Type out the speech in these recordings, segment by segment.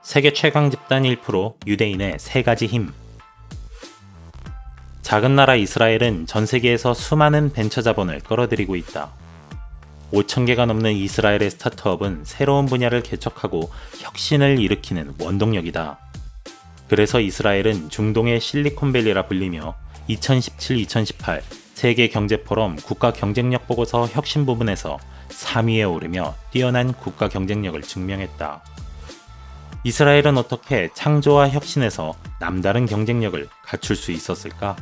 세계 최강 집단 1% 유대인의 세 가지 힘. 작은 나라 이스라엘은 전 세계에서 수많은 벤처 자본을 끌어들이고 있다. 5,000개가 넘는 이스라엘의 스타트업은 새로운 분야를 개척하고 혁신을 일으키는 원동력이다. 그래서 이스라엘은 중동의 실리콘밸리라 불리며 2017-2018 세계 경제 포럼 국가 경쟁력 보고서 혁신 부분에서 3위에 오르며 뛰어난 국가 경쟁력을 증명했다. 이스라엘은 어떻게 창조와 혁신에서 남다른 경쟁력을 갖출 수 있었을까?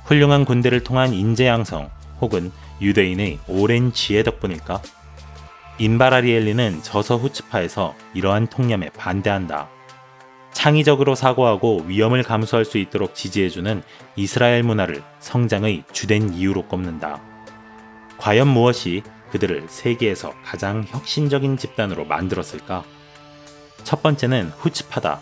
훌륭한 군대를 통한 인재 양성 혹은 유대인의 오랜 지혜 덕분일까? 인발 아리엘리는 저서 후츠파에서 이러한 통념에 반대한다. 창의적으로 사고하고 위험을 감수할 수 있도록 지지해주는 이스라엘 문화를 성장의 주된 이유로 꼽는다. 과연 무엇이 그들을 세계에서 가장 혁신적인 집단으로 만들었을까? 첫 번째는 후츠파다.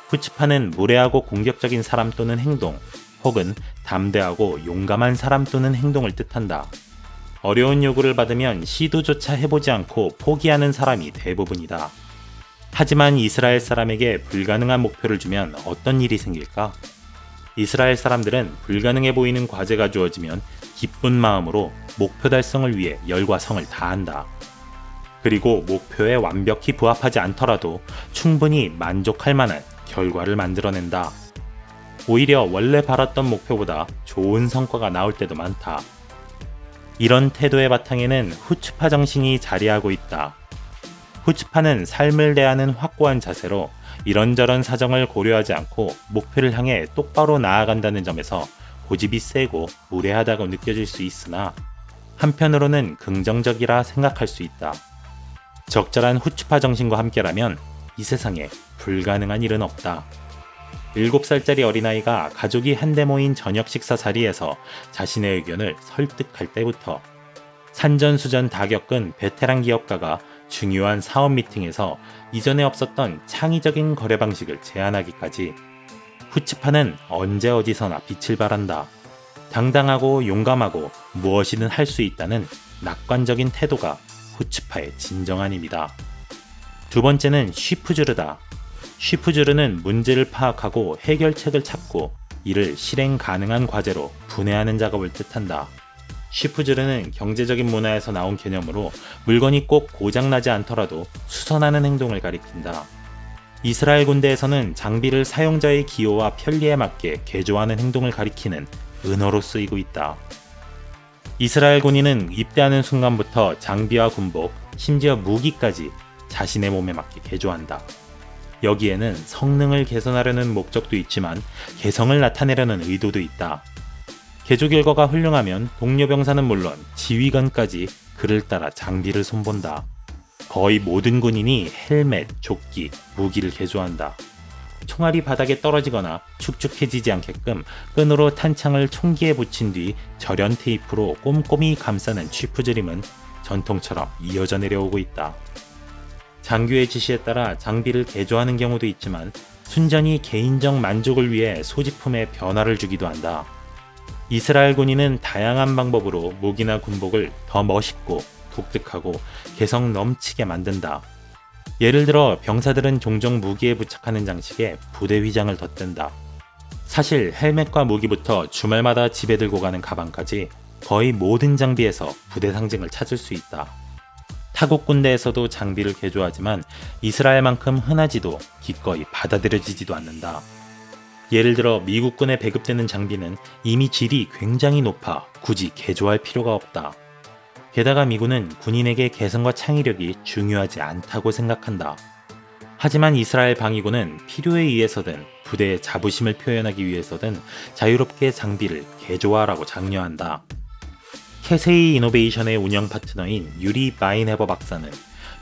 후츠파는 무례하고 공격적인 사람 또는 행동, 혹은 담대하고 용감한 사람 또는 행동을 뜻한다. 어려운 요구를 받으면 시도조차 해보지 않고 포기하는 사람이 대부분이다. 하지만 이스라엘 사람에게 불가능한 목표를 주면 어떤 일이 생길까? 이스라엘 사람들은 불가능해 보이는 과제가 주어지면 기쁜 마음으로 목표 달성을 위해 열과 성을 다한다. 그리고 목표에 완벽히 부합하지 않더라도 충분히 만족할 만한 결과를 만들어낸다. 오히려 원래 바랐던 목표보다 좋은 성과가 나올 때도 많다. 이런 태도의 바탕에는 후츠파 정신이 자리하고 있다. 후츠파는 삶을 대하는 확고한 자세로 이런저런 사정을 고려하지 않고 목표를 향해 똑바로 나아간다는 점에서 고집이 세고 무례하다고 느껴질 수 있으나 한편으로는 긍정적이라 생각할 수 있다. 적절한 후츠파 정신과 함께라면 이 세상에 불가능한 일은 없다. 7살짜리 어린아이가 가족이 한데 모인 저녁 식사 자리에서 자신의 의견을 설득할 때부터 산전수전 다 겪은 베테랑 기업가가 중요한 사업 미팅에서 이전에 없었던 창의적인 거래 방식을 제안하기까지 후츠파는 언제 어디서나 빛을 발한다. 당당하고 용감하고 무엇이든 할 수 있다는 낙관적인 태도가 후츠파의 진정한 힘이다. 두 번째는 쉬프주르다. 쉬프주르는 문제를 파악하고 해결책을 찾고 이를 실행 가능한 과제로 분해하는 작업을 뜻한다. 쉬프주르는 경제적인 문화에서 나온 개념으로 물건이 꼭 고장나지 않더라도 수선하는 행동을 가리킨다. 이스라엘 군대에서는 장비를 사용자의 기호와 편리에 맞게 개조하는 행동을 가리키는 은어로 쓰이고 있다. 이스라엘 군인은 입대하는 순간부터 장비와 군복, 심지어 무기까지 자신의 몸에 맞게 개조한다. 여기에는 성능을 개선하려는 목적도 있지만 개성을 나타내려는 의도도 있다. 개조 결과가 훌륭하면 동료 병사는 물론 지휘관까지 그를 따라 장비를 손본다. 거의 모든 군인이 헬멧, 조끼, 무기를 개조한다. 총알이 바닥에 떨어지거나 축축해지지 않게끔 끈으로 탄창을 총기에 붙인 뒤 절연 테이프로 꼼꼼히 감싸는 취프즈림은 전통처럼 이어져 내려오고 있다. 장교의 지시에 따라 장비를 개조하는 경우도 있지만 순전히 개인적 만족을 위해 소지품에 변화를 주기도 한다. 이스라엘 군인은 다양한 방법으로 무기나 군복을 더 멋있고 독특하고 개성 넘치게 만든다. 예를 들어 병사들은 종종 무기에 부착하는 장식에 부대 휘장을 덧댄다. 사실 헬멧과 무기부터 주말마다 집에 들고 가는 가방까지 거의 모든 장비에서 부대 상징을 찾을 수 있다. 타국 군대에서도 장비를 개조하지만 이스라엘만큼 흔하지도 기꺼이 받아들여지지도 않는다. 예를 들어 미국군에 배급되는 장비는 이미 질이 굉장히 높아 굳이 개조할 필요가 없다. 게다가 미군은 군인에게 개성과 창의력이 중요하지 않다고 생각한다. 하지만 이스라엘 방위군은 필요에 의해서든 부대의 자부심을 표현하기 위해서든 자유롭게 장비를 개조하라고 장려한다. 캐세이 이노베이션의 운영 파트너인 유리 바인헤버 박사는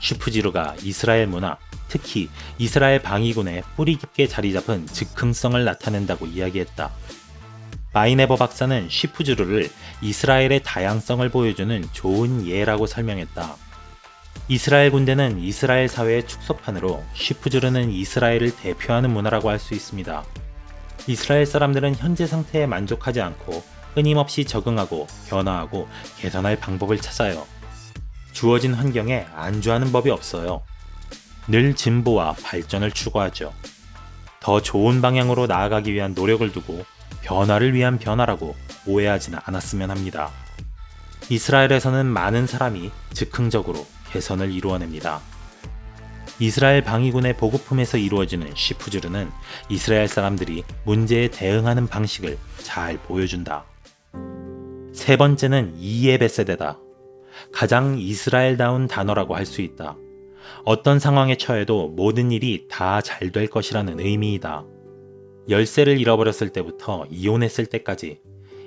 쉬프지루가 이스라엘 문화, 특히 이스라엘 방위군에 뿌리 깊게 자리 잡은 즉흥성을 나타낸다고 이야기했다. 바인헤버 박사는 쉬프주르를 이스라엘의 다양성을 보여주는 좋은 예라고 설명했다. 이스라엘 군대는 이스라엘 사회의 축소판으로 쉬프주르는 이스라엘을 대표하는 문화라고 할 수 있습니다. 이스라엘 사람들은 현재 상태에 만족하지 않고 끊임없이 적응하고 변화하고 개선할 방법을 찾아요. 주어진 환경에 안주하는 법이 없어요. 늘 진보와 발전을 추구하죠. 더 좋은 방향으로 나아가기 위한 노력을 두고 변화를 위한 변화라고 오해하지는 않았으면 합니다. 이스라엘에서는 많은 사람이 즉흥적으로 개선을 이루어냅니다. 이스라엘 방위군의 보급품에서 이루어지는 쉬프즈르는 이스라엘 사람들이 문제에 대응하는 방식을 잘 보여준다. 세 번째는 이에베세데다. 가장 이스라엘다운 단어라고 할 수 있다. 어떤 상황에 처해도 모든 일이 다 잘 될 것이라는 의미이다. 열쇠를 잃어버렸을 때부터 이혼했을 때까지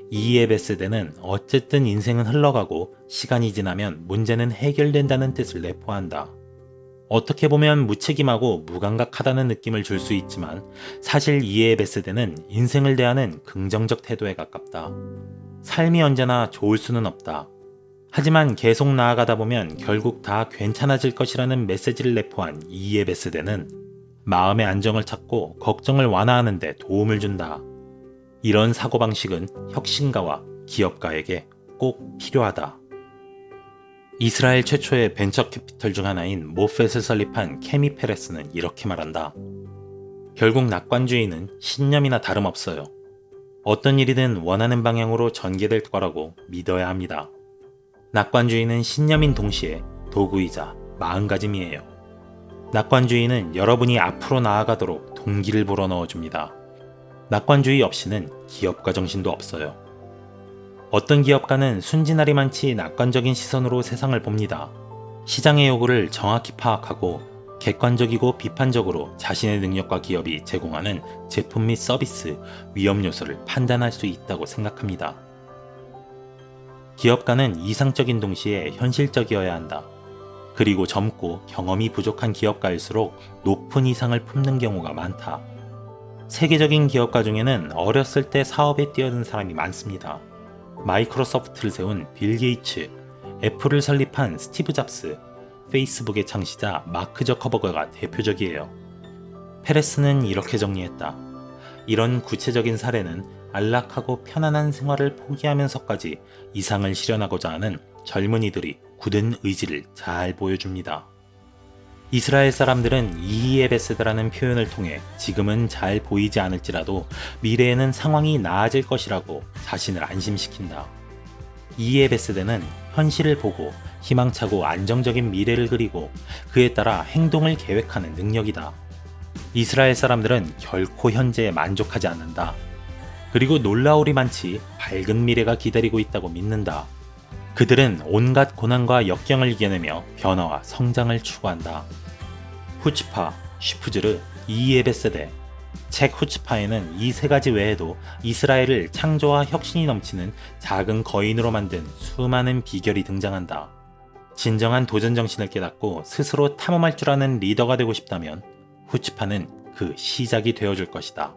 이에베세데는 어쨌든 인생은 흘러가고 시간이 지나면 문제는 해결된다는 뜻을 내포한다. 어떻게 보면 무책임하고 무감각하다는 느낌을 줄 수 있지만 사실 이에베세데는 인생을 대하는 긍정적 태도에 가깝다. 삶이 언제나 좋을 수는 없다. 하지만 계속 나아가다 보면 결국 다 괜찮아질 것이라는 메시지를 내포한 이에베세데는 마음의 안정을 찾고 걱정을 완화하는 데 도움을 준다. 이런 사고방식은 혁신가와 기업가에게 꼭 필요하다. 이스라엘 최초의 벤처 캐피털 중 하나인 모펫을 설립한 케미 페레스는 이렇게 말한다. 결국 낙관주의는 신념이나 다름없어요. 어떤 일이든 원하는 방향으로 전개될 거라고 믿어야 합니다. 낙관주의는 신념인 동시에 도구이자 마음가짐이에요. 낙관주의는 여러분이 앞으로 나아가도록 동기를 불어넣어줍니다. 낙관주의 없이는 기업가 정신도 없어요. 어떤 기업가는 순진하리만치 낙관적인 시선으로 세상을 봅니다. 시장의 요구를 정확히 파악하고 객관적이고 비판적으로 자신의 능력과 기업이 제공하는 제품 및 서비스, 위험 요소를 판단할 수 있다고 생각합니다. 기업가는 이상적인 동시에 현실적이어야 한다. 그리고 젊고 경험이 부족한 기업가일수록 높은 이상을 품는 경우가 많다. 세계적인 기업가 중에는 어렸을 때 사업에 뛰어든 사람이 많습니다. 마이크로소프트를 세운 빌 게이츠, 애플을 설립한 스티브 잡스, 페이스북의 창시자 마크 저커버그가 대표적이에요. 페레스는 이렇게 정리했다. 이런 구체적인 사례는 안락하고 편안한 생활을 포기하면서까지 이상을 실현하고자 하는 젊은이들이 굳은 의지를 잘 보여줍니다. 이스라엘 사람들은 이에베세드라는 표현을 통해 지금은 잘 보이지 않을지라도 미래에는 상황이 나아질 것이라고 자신을 안심시킨다. 이에베세드는 현실을 보고 희망차고 안정적인 미래를 그리고 그에 따라 행동을 계획하는 능력이다. 이스라엘 사람들은 결코 현재에 만족하지 않는다. 그리고 놀라우리만치 밝은 미래가 기다리고 있다고 믿는다. 그들은 온갖 고난과 역경을 이겨내며 변화와 성장을 추구한다. 후츠파, 쉬프즈르, 이에베세데. 책 후츠파에는 이 세 가지 외에도 이스라엘을 창조와 혁신이 넘치는 작은 거인으로 만든 수많은 비결이 등장한다. 진정한 도전 정신을 깨닫고 스스로 탐험할 줄 아는 리더가 되고 싶다면 후츠파는 그 시작이 되어줄 것이다.